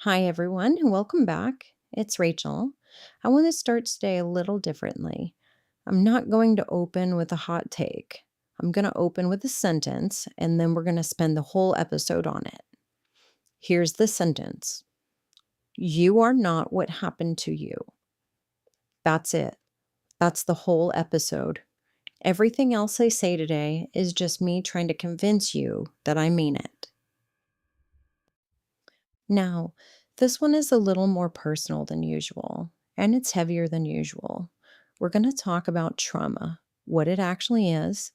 Hi, everyone, and welcome back. It's Rachel. I want to start today a little differently. I'm not going to open with a hot take. I'm going to open with a sentence, and then we're going to spend the whole episode on it. Here's the sentence: You are not what happened to you. That's it. That's the whole episode. Everything else I say today is just me trying to convince you that I mean it. Now, this one is a little more personal than usual, and it's heavier than usual. We're going to talk about trauma, what it actually is,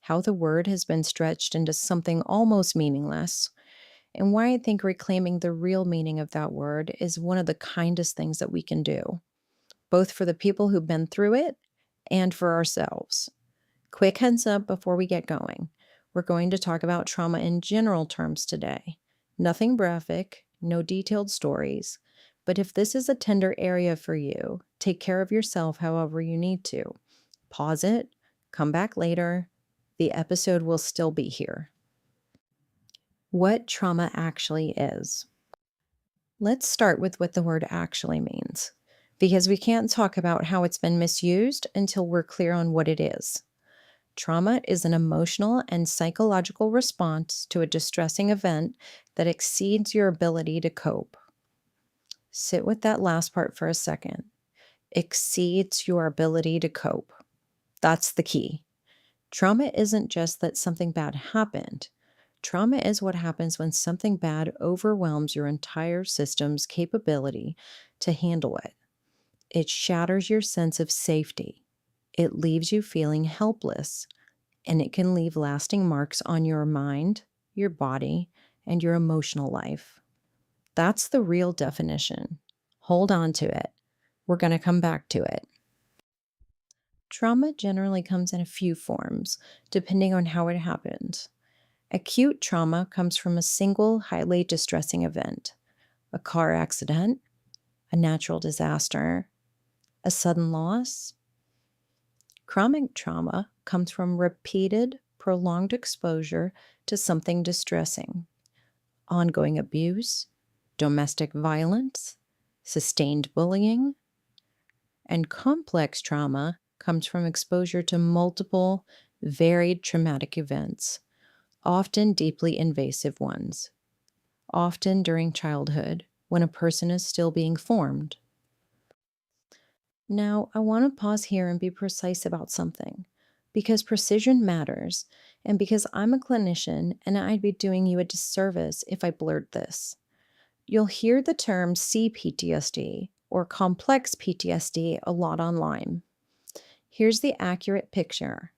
how the word has been stretched into something almost meaningless, and why I think reclaiming the real meaning of that word is one of the kindest things that we can do, both for the people who've been through it and for ourselves. Quick heads up before we get going. We're going to talk about trauma in general terms today. Nothing graphic, no detailed stories. But if this is a tender area for you, take care of yourself however you need to. Pause it, come back later. The episode will still be here. What trauma actually is. Let's start with what the word actually means, because we can't talk about how it's been misused until we're clear on what it is. Trauma is an emotional and psychological response to a distressing event that exceeds your ability to cope. Sit with that last part for a second. Exceeds your ability to cope. That's the key. Trauma isn't just that something bad happened. Trauma is what happens when something bad overwhelms your entire system's capability to handle it. It shatters your sense of safety. It leaves you feeling helpless, and it can leave lasting marks on your mind, your body, and your emotional life. That's the real definition. Hold on to it. We're going to come back to it. Trauma generally comes in a few forms, depending on how it happened. Acute trauma comes from a single highly distressing event: a car accident, a natural disaster, a sudden loss. Chronic trauma comes from repeated, prolonged exposure to something distressing: ongoing abuse, domestic violence, sustained bullying. And complex trauma comes from exposure to multiple, varied traumatic events, often deeply invasive ones, often during childhood when a person is still being formed. Now, I want to pause here and be precise about something, because precision matters, and because I'm a clinician and I'd be doing you a disservice if I blurred this. You'll hear the term CPTSD or complex PTSD a lot online. Here's the accurate picture.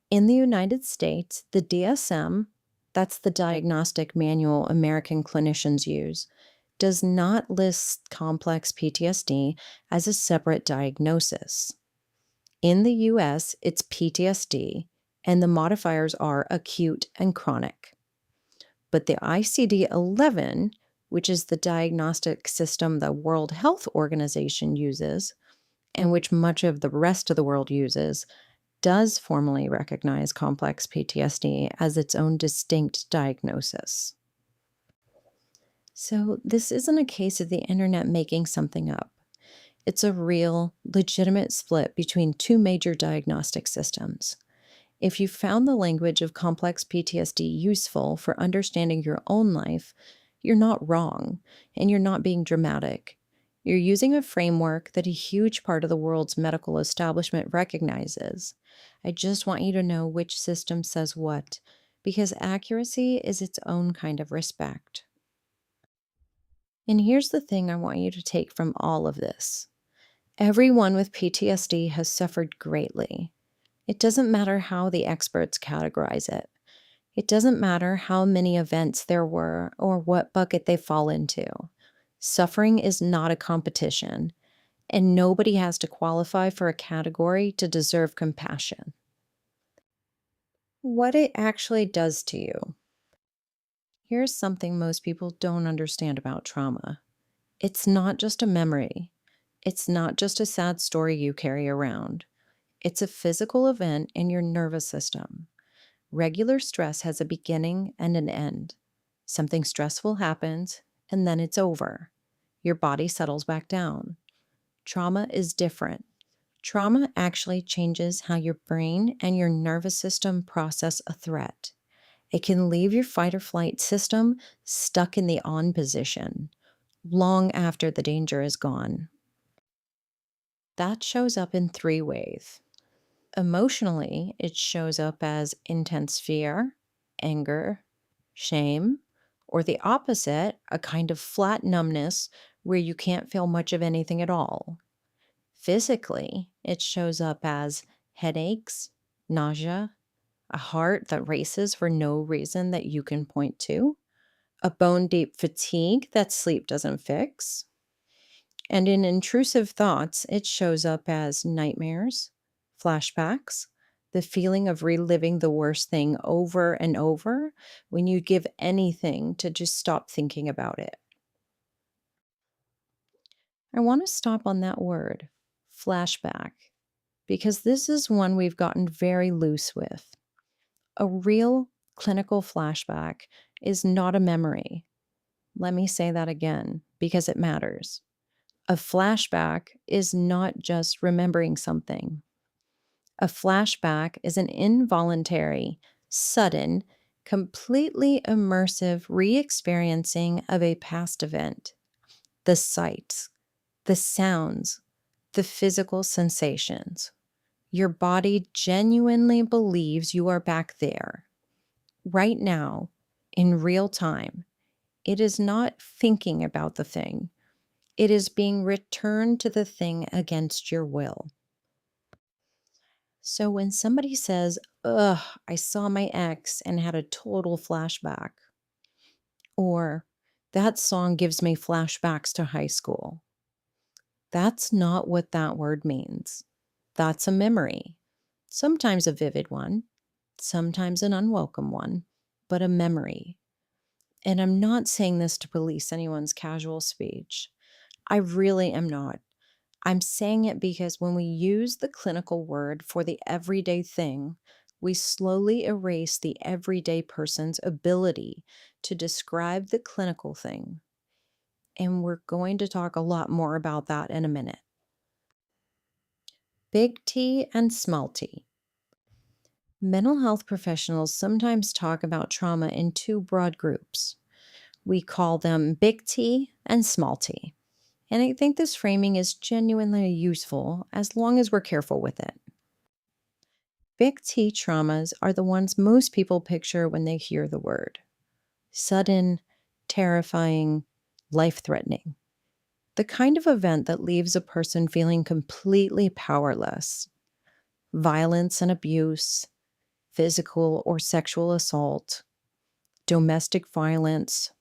In the United States, the DSM, that's the diagnostic manual American clinicians use, does not list complex PTSD as a separate diagnosis. In the US, it's PTSD, and the modifiers are acute and chronic. But the ICD-11, which is the diagnostic system the World Health Organization uses, and which much of the rest of the world uses, does formally recognize complex PTSD as its own distinct diagnosis. So this isn't a case of the internet making something up. It's a real, legitimate split between two major diagnostic systems. If you found the language of complex PTSD useful for understanding your own life, you're not wrong, and you're not being dramatic. You're using a framework that a huge part of the world's medical establishment recognizes. I just want you to know which system says what, because accuracy is its own kind of respect. And here's the thing I want you to take from all of this. Everyone with PTSD has suffered greatly. It doesn't matter how the experts categorize it. It doesn't matter how many events there were or what bucket they fall into. Suffering is not a competition, and nobody has to qualify for a category to deserve compassion. What it actually does to you. Here's something most people don't understand about trauma. It's not just a memory. It's not just a sad story you carry around. It's a physical event in your nervous system. Regular stress has a beginning and an end. Something stressful happens, and then it's over. your body settles back down. Trauma is different. Trauma actually changes how your brain and your nervous system process a threat. It can leave your fight or flight system stuck in the on position long after the danger is gone. That shows up in three ways. Emotionally, it shows up as intense fear, anger, shame, or the opposite, a kind of flat numbness where you can't feel much of anything at all. Physically, it shows up as headaches, nausea, a heart that races for no reason that you can point to, a bone deep fatigue that sleep doesn't fix. And in intrusive thoughts, it shows up as nightmares, flashbacks, the feeling of reliving the worst thing over and over when you give anything to just stop thinking about it. I want to stop on that word, flashback, because this is one we've gotten very loose with. A real clinical flashback is not a memory. Let me say that again because it matters. A flashback is not just remembering something. A flashback is an involuntary, sudden, completely immersive re experiencing of a past event. The sights, the sounds, the physical sensations. Your body genuinely believes you are back there, right now, in real time. It is not thinking about the thing. It is being returned to the thing against your will. So when somebody says, ugh, I saw my ex and had a total flashback, or that song gives me flashbacks to high school, that's not what that word means. That's a memory, sometimes a vivid one, sometimes an unwelcome one, but a memory. And I'm not saying this to police anyone's casual speech. I really am not. I'm saying it because when we use the clinical word for the everyday thing, we slowly erase the everyday person's ability to describe the clinical thing. And we're going to talk a lot more about that in a minute. Big T and small t. Mental health professionals sometimes talk about trauma in two broad groups. We call them big T and small t. And I think this framing is genuinely useful as long as we're careful with it. Big T traumas are the ones most people picture when they hear the word. Sudden, terrifying, life-threatening. The kind of event that leaves a person feeling completely powerless. Violence and abuse, physical or sexual assault, domestic violence,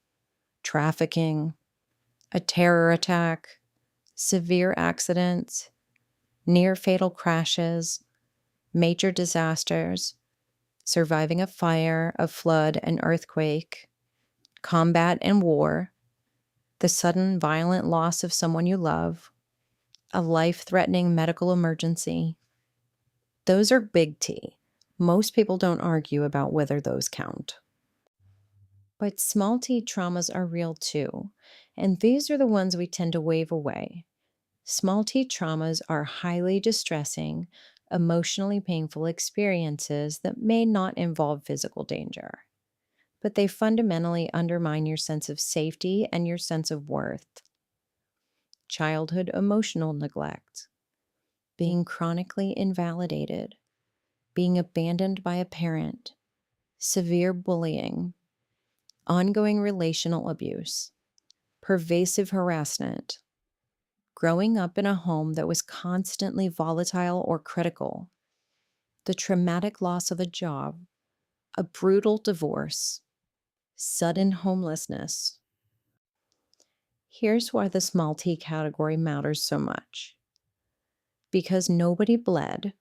trafficking, a terror attack, severe accidents, near fatal crashes, major disasters, surviving a fire, a flood, an earthquake, combat and war, the sudden violent loss of someone you love, a life-threatening medical emergency. Those are big T. Most people don't argue about whether those count. But small t traumas are real too, and these are the ones we tend to wave away. Small t traumas are highly distressing, emotionally painful experiences that may not involve physical danger, but they fundamentally undermine your sense of safety and your sense of worth. Childhood emotional neglect, being chronically invalidated, being abandoned by a parent, severe bullying, ongoing relational abuse, pervasive harassment, growing up in a home that was constantly volatile or critical, the traumatic loss of a job, a brutal divorce, sudden homelessness. Here's why the small t category matters so much. Because nobody bled,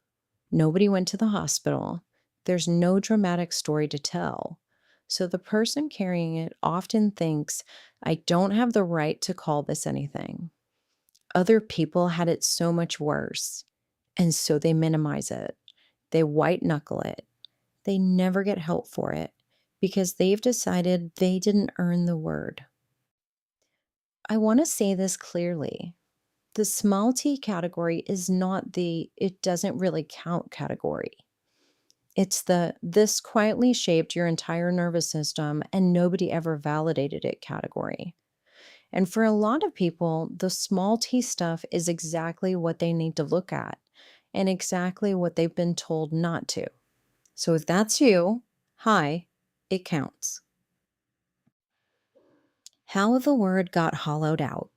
nobody went to the hospital, there's no dramatic story to tell. So the person carrying it often thinks, I don't have the right to call this anything. Other people had it so much worse. And so they minimize it. They white knuckle it. They never get help for it because they've decided they didn't earn the word. I want to say this clearly. The small t category is not the it doesn't really count category. It's the this quietly shaped your entire nervous system and nobody ever validated it category. And for a lot of people, the small t stuff is exactly what they need to look at and exactly what they've been told not to. So if that's you, hi, it counts. How the word got hollowed out.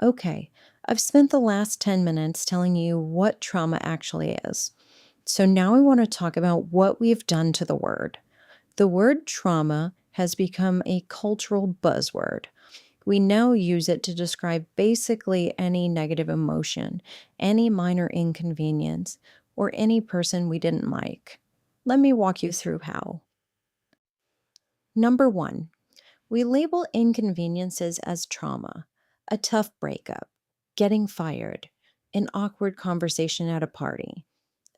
Okay, I've spent the last 10 minutes telling you what trauma actually is. So now I want to talk about what we've done to the word. The word trauma has become a cultural buzzword. We now use it to describe basically any negative emotion, any minor inconvenience, or any person we didn't like. Let me walk you through how. Number one, we label inconveniences as trauma, a tough breakup, getting fired, an awkward conversation at a party,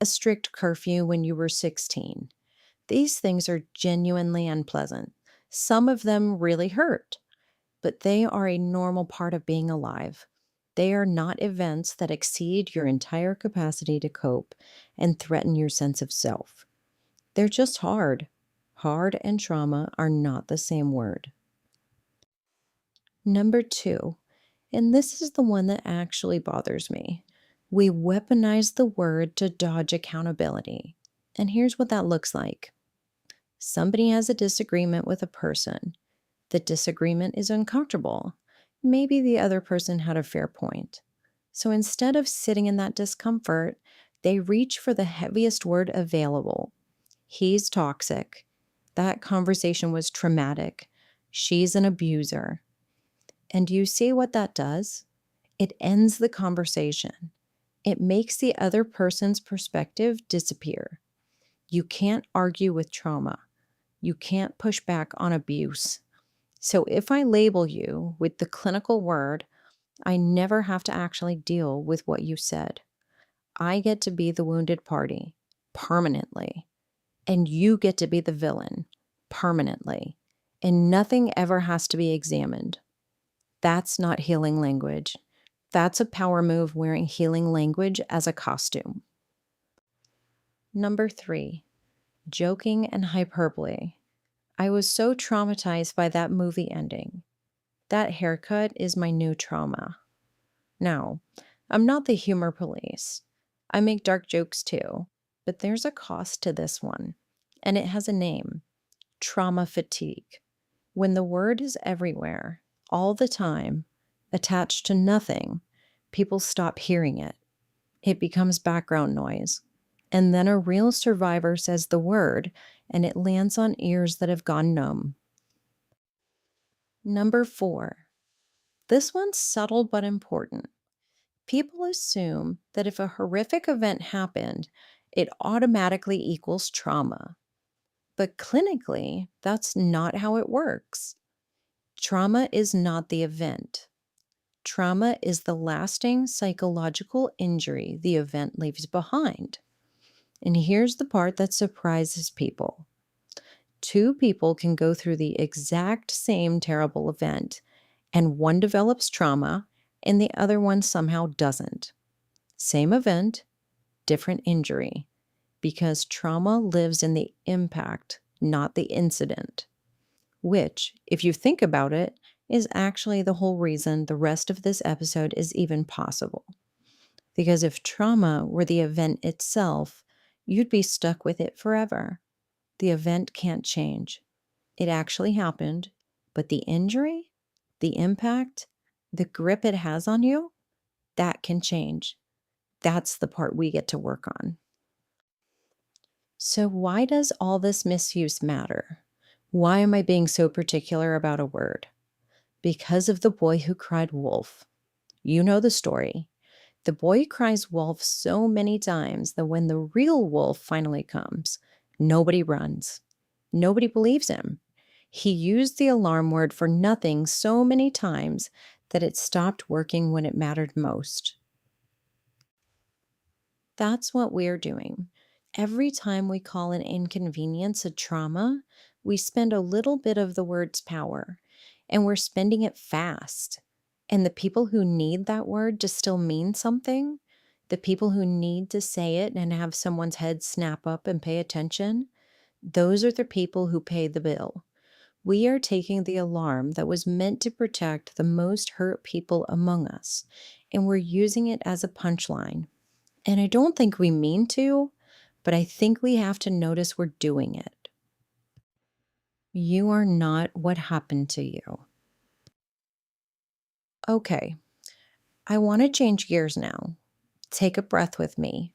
a strict curfew when you were 16. These things are genuinely unpleasant. Some of them really hurt, but they are a normal part of being alive. They are not events that exceed your entire capacity to cope and threaten your sense of self. They're just hard. Hard and trauma are not the same word. Number two, and this is the one that actually bothers me. We weaponize the word to dodge accountability. And here's what that looks like. Somebody has a disagreement with a person. The disagreement is uncomfortable. Maybe the other person had a fair point. So instead of sitting in that discomfort, they reach for the heaviest word available. He's toxic. That conversation was traumatic. She's an abuser. And do you see what that does? It ends the conversation. It makes the other person's perspective disappear. You can't argue with trauma. You can't push back on abuse. So if I label you with the clinical word, I never have to actually deal with what you said. I get to be the wounded party permanently, and you get to be the villain permanently, and nothing ever has to be examined. That's not healing language. That's a power move wearing healing language as a costume. Number three, joking and hyperbole. I was so traumatized by that movie ending. That haircut is my new trauma. Now, I'm not the humor police. I make dark jokes too, but there's a cost to this one, and it has a name: trauma fatigue. When the word is everywhere, all the time, attached to nothing, people stop hearing it. It becomes background noise. And then a real survivor says the word, and it lands on ears that have gone numb. Number four. This one's subtle but important. People assume that if a horrific event happened, it automatically equals trauma. But clinically, that's not how it works. Trauma is not the event. Trauma is the lasting psychological injury the event leaves behind. And here's the part that surprises people. Two people can go through the exact same terrible event, and one develops trauma and the other one somehow doesn't. Same event, different injury, because trauma lives in the impact, not the incident, which, if you think about it, is actually the whole reason the rest of this episode is even possible. Because if trauma were the event itself, you'd be stuck with it forever. The event can't change. It actually happened, but the injury, the impact, the grip it has on you, that can change. That's the part we get to work on. So, why does all this misuse matter? Why am I being so particular about a word? Because of the boy who cried wolf. You know the story. The boy cries wolf so many times that when the real wolf finally comes, nobody runs. Nobody believes him. He used the alarm word for nothing so many times that it stopped working when it mattered most. That's what we're doing. Every time we call an inconvenience a trauma, we spend a little bit of the word's power. and we're spending it fast. And the people who need that word to still mean something, the people who need to say it and have someone's head snap up and pay attention, those are the people who pay the bill. We are taking the alarm that was meant to protect the most hurt people among us, and we're using it as a punchline. And I don't think we mean to, but I think we have to notice we're doing it. You are not what happened to you. Okay, I want to change gears now. Take a breath with me.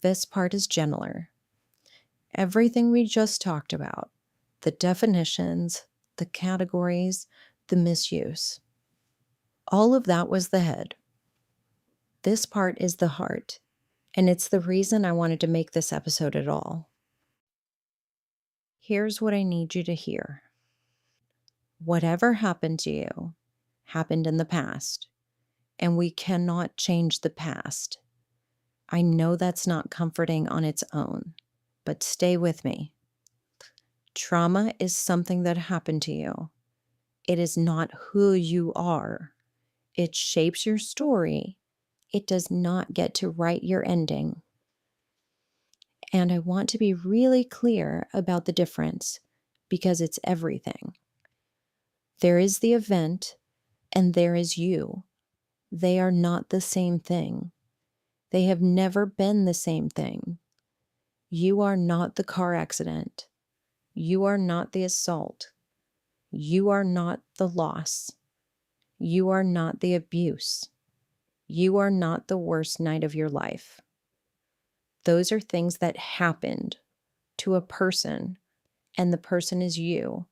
This part is gentler. Everything we just talked about, the definitions, the categories, the misuse, all of that was the head. This part is the heart, and it's the reason I wanted to make this episode at all. Here's what I need you to hear. Whatever happened to you happened in the past, and we cannot change the past. I know that's not comforting on its own, but stay with me. Trauma is something that happened to you. It is not who you are. It shapes your story. It does not get to write your ending. And I want to be really clear about the difference because it's everything. There is the event and there is you. They are not the same thing. They have never been the same thing. You are not the car accident. You are not the assault. You are not the loss. You are not the abuse. You are not the worst night of your life. Those are things that happened to a person, and the person is you,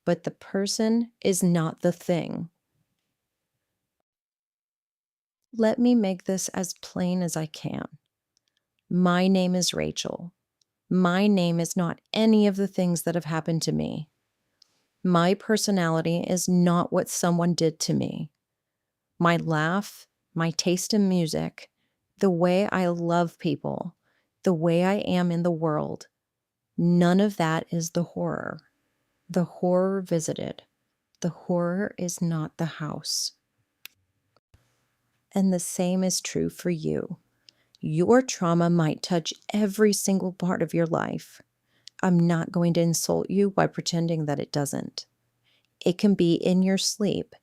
but the person is not the thing. Let me make this as plain as I can. My name is Racheal. My name is not any of the things that have happened to me. My personality is not what someone did to me. My laugh, my taste in music, the way I love people, the way I am in the world, none of that is the horror. The horror visited. The horror is not the house. And the same is true for you. Your trauma might touch every single part of your life. I'm not going to insult you by pretending that it doesn't. It can be in your sleep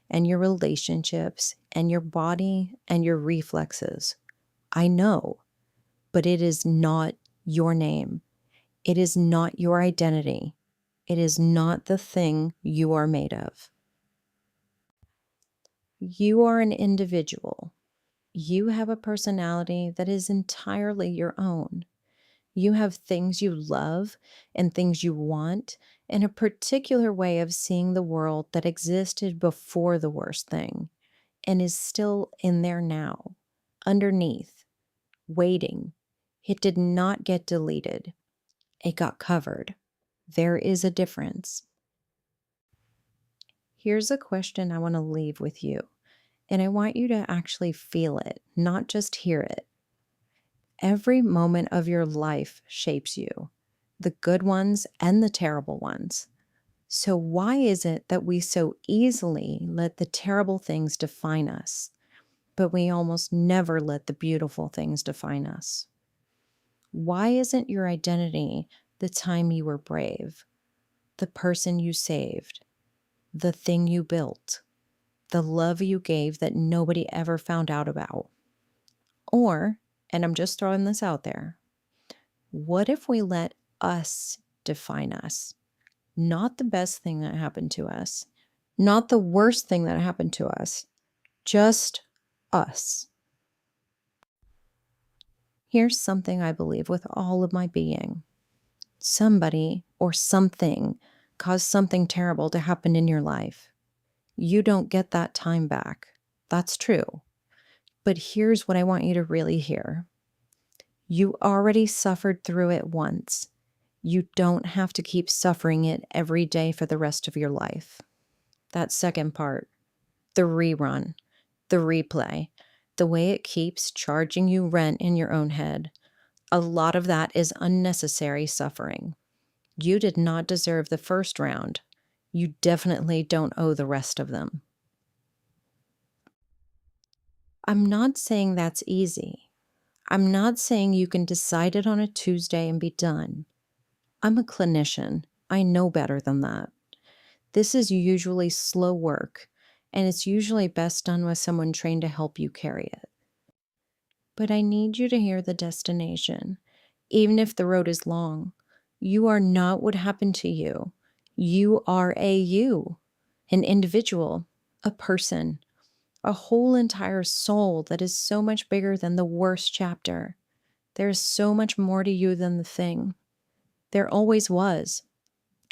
and your relationships and your body and your reflexes. I know, but it is not your name. It is not your identity. It is not the thing you are made of. You are an individual. You have a personality that is entirely your own. You have things you love and things you want, and a particular way of seeing the world that existed before the worst thing and is still in there now, underneath, waiting. It did not get deleted. It got covered. There is a difference. Here's a question I want to leave with you, and I want you to actually feel it, not just hear it. Every moment of your life shapes you, the good ones and the terrible ones. So why is it that we so easily let the terrible things define us, but we almost never let the beautiful things define us? Why isn't your identity the time you were brave, the person you saved, the thing you built, the love you gave that nobody ever found out about? Or, and I'm just throwing this out there, what if we let us define us? Not the best thing that happened to us, not the worst thing that happened to us, just us. Here's something I believe with all of my being. Somebody or something caused something terrible to happen in your life. You don't get that time back. That's true. But here's what I want you to really hear. You already suffered through it once. You don't have to keep suffering it every day for the rest of your life. That second part, the rerun, the replay, the way it keeps charging you rent in your own head, a lot of that is unnecessary suffering. You did not deserve the first round. You definitely don't owe the rest of them. I'm not saying that's easy. I'm not saying you can decide it on a Tuesday and be done. I'm a clinician. I know better than that. This is usually slow work, and it's usually best done with someone trained to help you carry it. But I need you to hear the destination. Even if the road is long, you are not what happened to you. You are an individual, a person, a whole entire soul that is so much bigger than the worst chapter. There is so much more to you than the thing. There always was,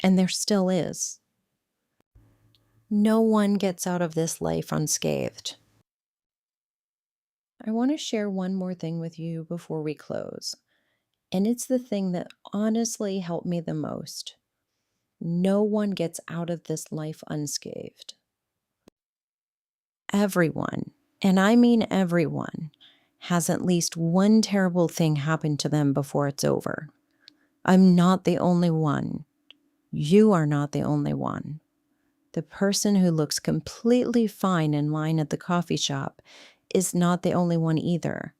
and there still is. No one gets out of this life unscathed. I want to share one more thing with you before we close, and it's the thing that honestly helped me the most. No one gets out of this life unscathed. Everyone, and I mean everyone, has at least one terrible thing happen to them before it's over. I'm not the only one. You are not the only one. The person who looks completely fine in line at the coffee shop is not the only one either.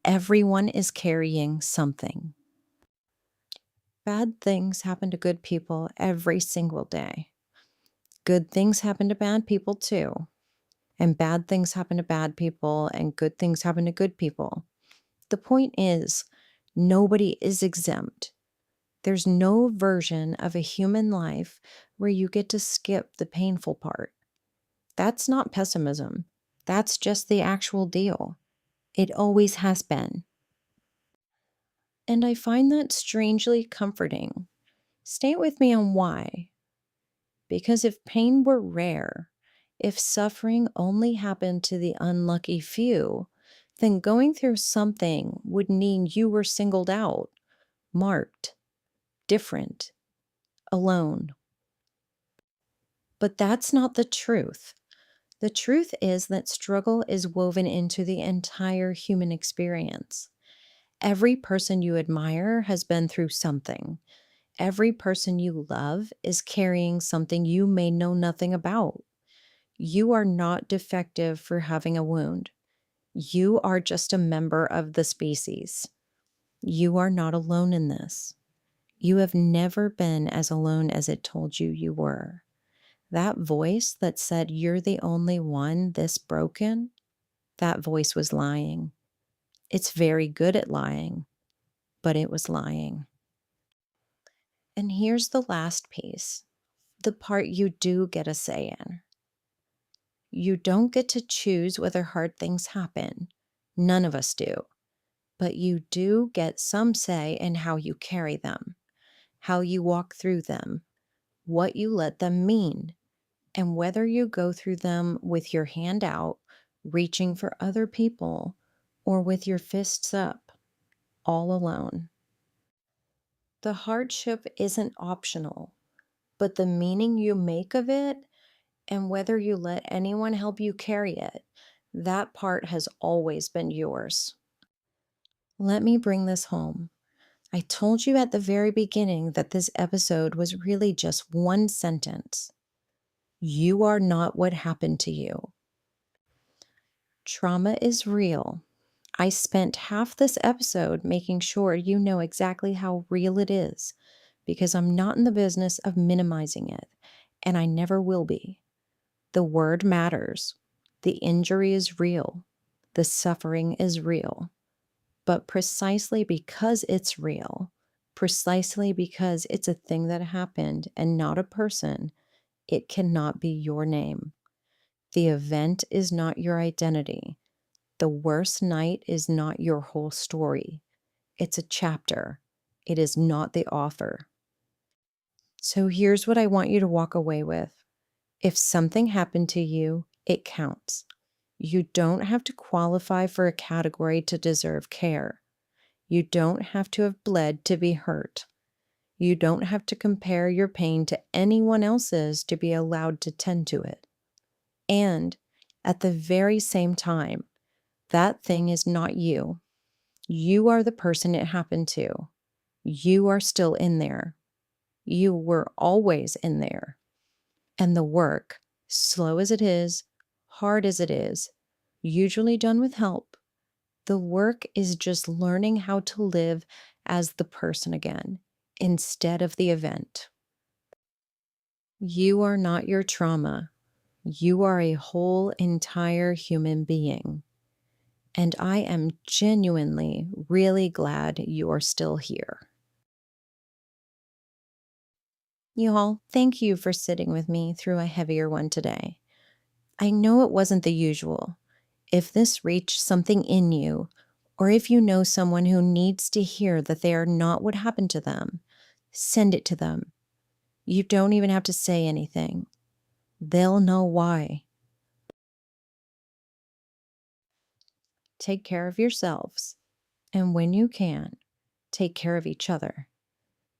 Everyone is carrying something. Bad things happen to good people every single day. Good things happen to bad people too. And bad things happen to bad people, and good things happen to good people. The point is, nobody is exempt. There's no version of a human life where you get to skip the painful part. That's not pessimism. That's just the actual deal. It always has been. And I find that strangely comforting. Stay with me on why. Because if pain were rare, if suffering only happened to the unlucky few, then going through something would mean you were singled out, marked, different, alone. But that's not the truth. The truth is that struggle is woven into the entire human experience. Every person you admire has been through something. Every person you love is carrying something you may know nothing about. You are not defective for having a wound. You are just a member of the species. You are not alone in this. You have never been as alone as it told you you were. That voice that said you're the only one this broken, that voice was lying. It's very good at lying, but it was lying. And here's the last piece, the part you do get a say in. You don't get to choose whether hard things happen. None of us do. But you do get some say in how you carry them, how you walk through them, what you let them mean, and whether you go through them with your hand out, reaching for other people, or with your fists up, all alone. The hardship isn't optional, but the meaning you make of it and whether you let anyone help you carry it, that part has always been yours. Let me bring this home. I told you at the very beginning that this episode was really just one sentence. You are not what happened to you. Trauma is real. I spent half this episode making sure you know exactly how real it is, because I'm not in the business of minimizing it, and I never will be. The word matters. The injury is real. The suffering is real. But precisely because it's real, precisely because it's a thing that happened and not a person, it cannot be your name. The event is not your identity. The worst night is not your whole story. It's a chapter. It is not the author. So here's what I want you to walk away with. If something happened to you, it counts. You don't have to qualify for a category to deserve care. You don't have to have bled to be hurt. You don't have to compare your pain to anyone else's to be allowed to tend to it. And at the very same time, that thing is not you. You are the person it happened to. You are still in there. You were always in there. And the work, slow as it is, hard as it is, usually done with help, the work is just learning how to live as the person again instead of the event. You are not your trauma. You are a whole, entire human being. And I am genuinely really glad you're still here. Y'all, thank you for sitting with me through a heavier one today. I know it wasn't the usual. If this reached something in you, or if you know someone who needs to hear that they are not what happened to them, send it to them. You don't even have to say anything. They'll know why. Take care of yourselves, and when you can, take care of each other.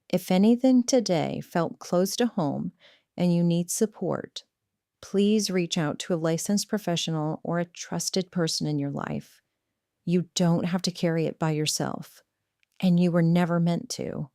If anything today felt close to home and you need support, please reach out to a licensed professional or a trusted person in your life. You don't have to carry it by yourself, and you were never meant to.